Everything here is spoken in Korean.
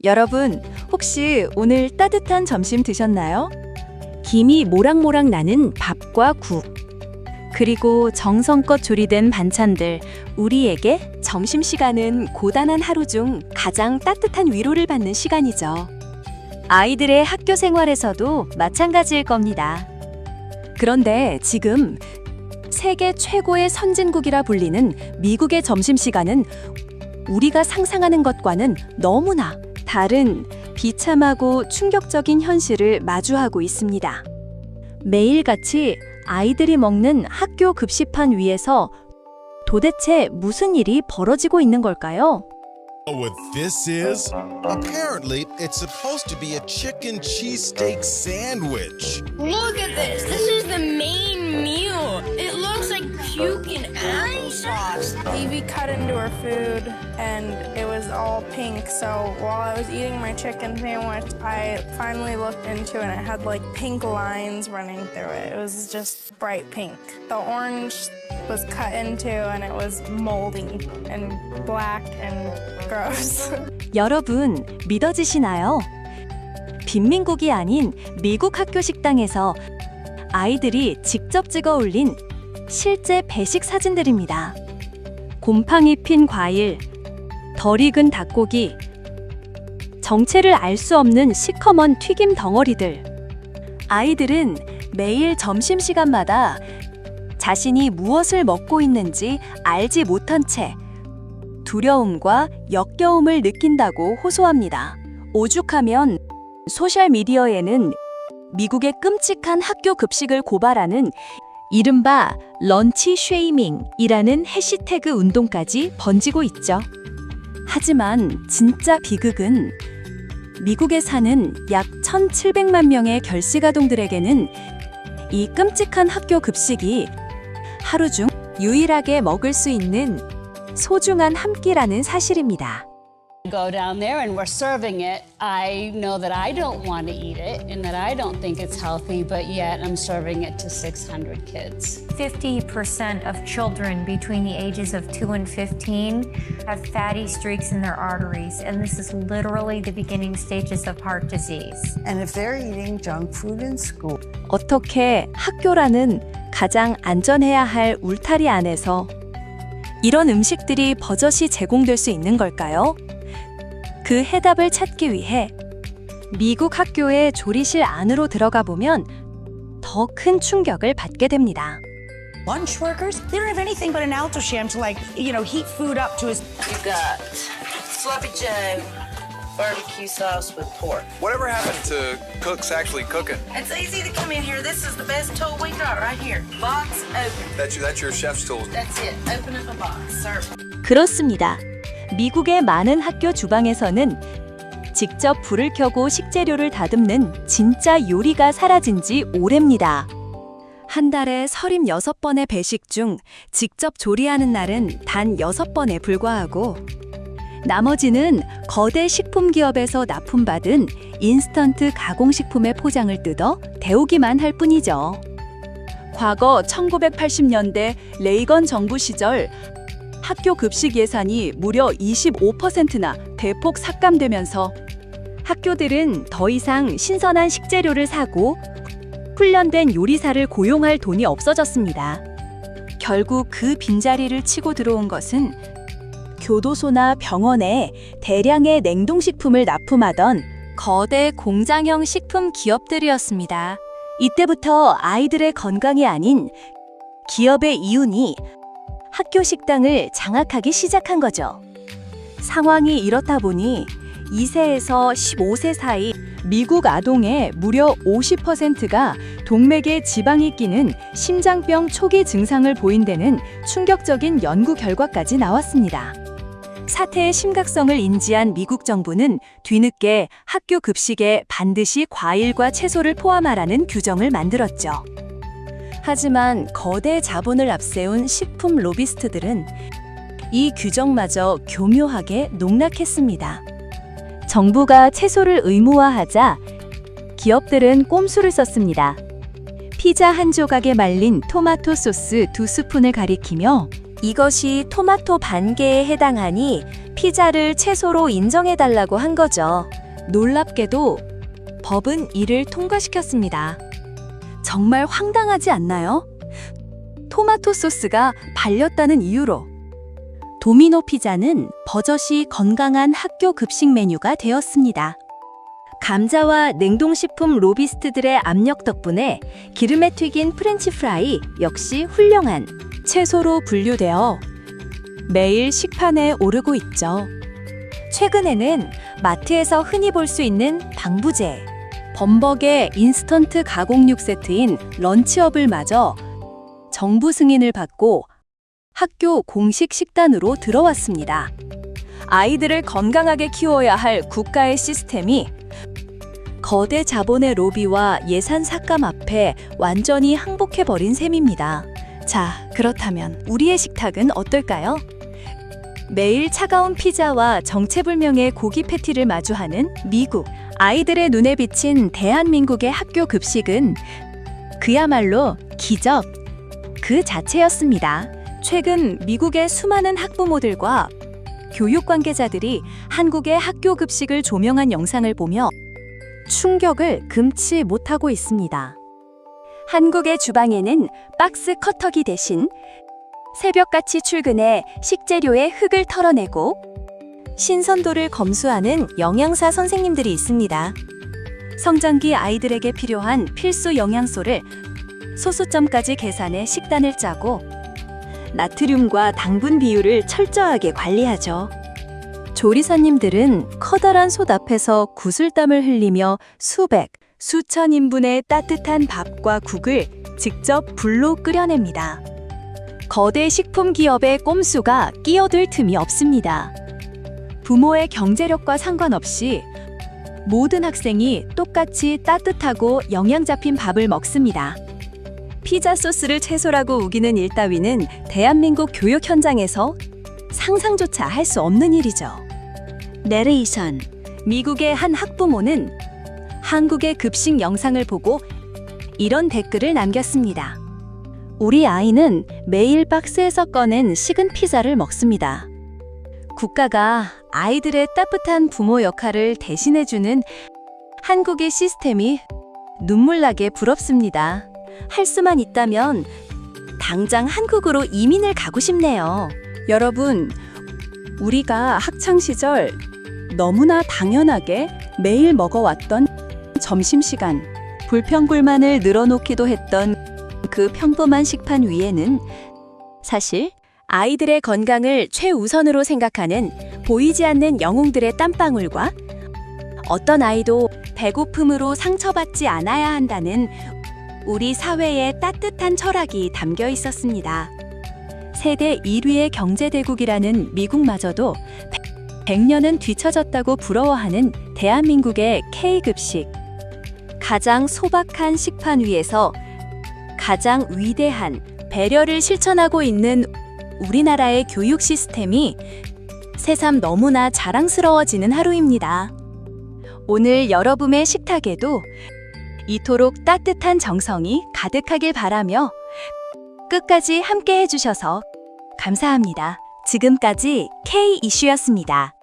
여러분, 혹시 오늘 따뜻한 점심 드셨나요? 김이 모락모락 나는 밥과 국. 그리고 정성껏 조리된 반찬들. 우리에게 점심시간은 고단한 하루 중 가장 따뜻한 위로를 받는 시간이죠. 아이들의 학교 생활에서도 마찬가지일 겁니다. 그런데 지금 세계 최고의 선진국이라 불리는 미국의 점심시간은 우리가 상상하는 것과는 너무나 다른 비참하고 충격적인 현실을 마주하고 있습니다. 매일같이 아이들이 먹는 학교 급식판 위에서 도대체 무슨 일이 벌어지고 있는 걸까요? What this is? Apparently, it's supposed to be a chicken cheesesteak sandwich. Look at this. This is the main meal. It looks like puke and applesauce. Evie cut into her food and it was all pink. So while I was eating my chicken sandwich, I finally looked into it and it had like pink lines running through it. It was just bright pink. The orange was cut into and it was moldy and black and gross. 여러분, 믿어지시나요? 빈민국이 아닌 미국 학교 식당에서 아이들이 직접 찍어 올린 실제 배식 사진들입니다. 곰팡이 핀 과일, 덜 익은 닭고기, 정체를 알 수 없는 시커먼 튀김 덩어리들. 아이들은 매일 점심시간마다 자신이 무엇을 먹고 있는지 알지 못한 채 두려움과 역겨움을 느낀다고 호소합니다. 오죽하면 소셜미디어에는 미국의 끔찍한 학교 급식을 고발하는 이른바 런치 쉐이밍이라는 해시태그 운동까지 번지고 있죠. 하지만 진짜 비극은 미국에 사는 약 1,700만 명의 결식아동들에게는 이 끔찍한 학교 급식이 하루 중 유일하게 먹을 수 있는 소중한 한 끼라는 사실입니다. Go down there and we're serving it. I know that I don't want to eat it and that I don't think it's healthy, but yet I'm serving it to 600 kids. 50% of children between the ages of 2 and 15 have fatty streaks in their arteries, and this is literally the beginning stages of heart disease. And if they're eating junk food in school. 어떻게 학교라는 가장 안전해야 할 울타리 안에서 이런 음식들이 버젓이 제공될 수 있는 걸까요? 그 해답을 찾기 위해 미국 학교의 조리실 안으로 들어가 보면 더 큰 충격을 받게 됩니다. Lunch workers, they don't have anything but an Alto-Shaam to heat food up to his... You got Sloppy Joe, barbecue sauce with pork. Whatever happened to cooks actually cooking? It's easy to come in here. This is the best tool we got right here. Box open. That's your chef's tool. That's it. Open up a box. Serve. 그렇습니다. 미국의 많은 학교 주방에서는 직접 불을 켜고 식재료를 다듬는 진짜 요리가 사라진 지 오래입니다. 한 달에 36번의 배식 중 직접 조리하는 날은 단 6번에 불과하고 나머지는 거대 식품 기업에서 납품받은 인스턴트 가공식품의 포장을 뜯어 데우기만 할 뿐이죠. 과거 1980년대 레이건 정부 시절 학교 급식 예산이 무려 25%나 대폭 삭감되면서 학교들은 더 이상 신선한 식재료를 사고 훈련된 요리사를 고용할 돈이 없어졌습니다. 결국 그 빈자리를 치고 들어온 것은 교도소나 병원에 대량의 냉동식품을 납품하던 거대 공장형 식품 기업들이었습니다. 이때부터 아이들의 건강이 아닌 기업의 이윤이 학교 식당을 장악하기 시작한 거죠. 상황이 이렇다 보니 2세에서 15세 사이 미국 아동의 무려 50%가 동맥에 지방이 끼는 심장병 초기 증상을 보인다는 충격적인 연구 결과까지 나왔습니다. 사태의 심각성을 인지한 미국 정부는 뒤늦게 학교 급식에 반드시 과일과 채소를 포함하라는 규정을 만들었죠. 하지만 거대 자본을 앞세운 식품 로비스트들은 이 규정마저 교묘하게 농락했습니다. 정부가 채소를 의무화하자 기업들은 꼼수를 썼습니다. 피자 한 조각에 말린 토마토 소스 2스푼을 가리키며 이것이 토마토 반 개에 해당하니 피자를 채소로 인정해달라고 한 거죠. 놀랍게도 법은 이를 통과시켰습니다. 정말 황당하지 않나요? 토마토 소스가 발렸다는 이유로 도미노 피자는 버젓이 건강한 학교 급식 메뉴가 되었습니다. 감자와 냉동식품 로비스트들의 압력 덕분에 기름에 튀긴 프렌치 프라이 역시 훌륭한 채소로 분류되어 매일 식판에 오르고 있죠. 최근에는 마트에서 흔히 볼 수 있는 방부제, 범벅의 인스턴트 가공육 세트인 런치업을 마저 정부 승인을 받고 학교 공식 식단으로 들어왔습니다. 아이들을 건강하게 키워야 할 국가의 시스템이 거대 자본의 로비와 예산 삭감 앞에 완전히 항복해버린 셈입니다. 자, 그렇다면 우리의 식탁은 어떨까요? 매일 차가운 피자와 정체불명의 고기 패티를 마주하는 미국. 아이들의 눈에 비친 대한민국의 학교 급식은 그야말로 기적 그 자체였습니다. 최근 미국의 수많은 학부모들과 교육 관계자들이 한국의 학교 급식을 조명한 영상을 보며 충격을 금치 못하고 있습니다. 한국의 주방에는 박스 커터기 대신 새벽같이 출근해 식재료의 흙을 털어내고 신선도를 검수하는 영양사 선생님들이 있습니다. 성장기 아이들에게 필요한 필수 영양소를 소수점까지 계산해 식단을 짜고 나트륨과 당분 비율을 철저하게 관리하죠. 조리사님들은 커다란 솥 앞에서 구슬땀을 흘리며 수백, 수천 인분의 따뜻한 밥과 국을 직접 불로 끓여냅니다. 거대 식품 기업의 꼼수가 끼어들 틈이 없습니다. 부모의 경제력과 상관없이 모든 학생이 똑같이 따뜻하고 영양 잡힌 밥을 먹습니다. 피자 소스를 채소라고 우기는 일 따위는 대한민국 교육 현장에서 상상조차 할 수 없는 일이죠. 내레이션. 미국의 한 학부모는 한국의 급식 영상을 보고 이런 댓글을 남겼습니다. 우리 아이는 매일 박스에서 꺼낸 식은 피자를 먹습니다. 국가가 아이들의 따뜻한 부모 역할을 대신해주는 한국의 시스템이 눈물나게 부럽습니다. 할 수만 있다면 당장 한국으로 이민을 가고 싶네요. 여러분, 우리가 학창시절 너무나 당연하게 매일 먹어왔던 점심시간, 불평불만을 늘어놓기도 했던 그 평범한 식판 위에는 사실 아이들의 건강을 최우선으로 생각하는 보이지 않는 영웅들의 땀방울과 어떤 아이도 배고픔으로 상처받지 않아야 한다는 우리 사회의 따뜻한 철학이 담겨 있었습니다. 세계 1위의 경제대국이라는 미국마저도 100년은 뒤처졌다고 부러워하는 대한민국의 K급식. 가장 소박한 식판 위에서 가장 위대한 배려를 실천하고 있는 우리나라의 교육 시스템이 새삼 너무나 자랑스러워지는 하루입니다. 오늘 여러분의 식탁에도 이토록 따뜻한 정성이 가득하길 바라며 끝까지 함께 해주셔서 감사합니다. 지금까지 K 이슈였습니다.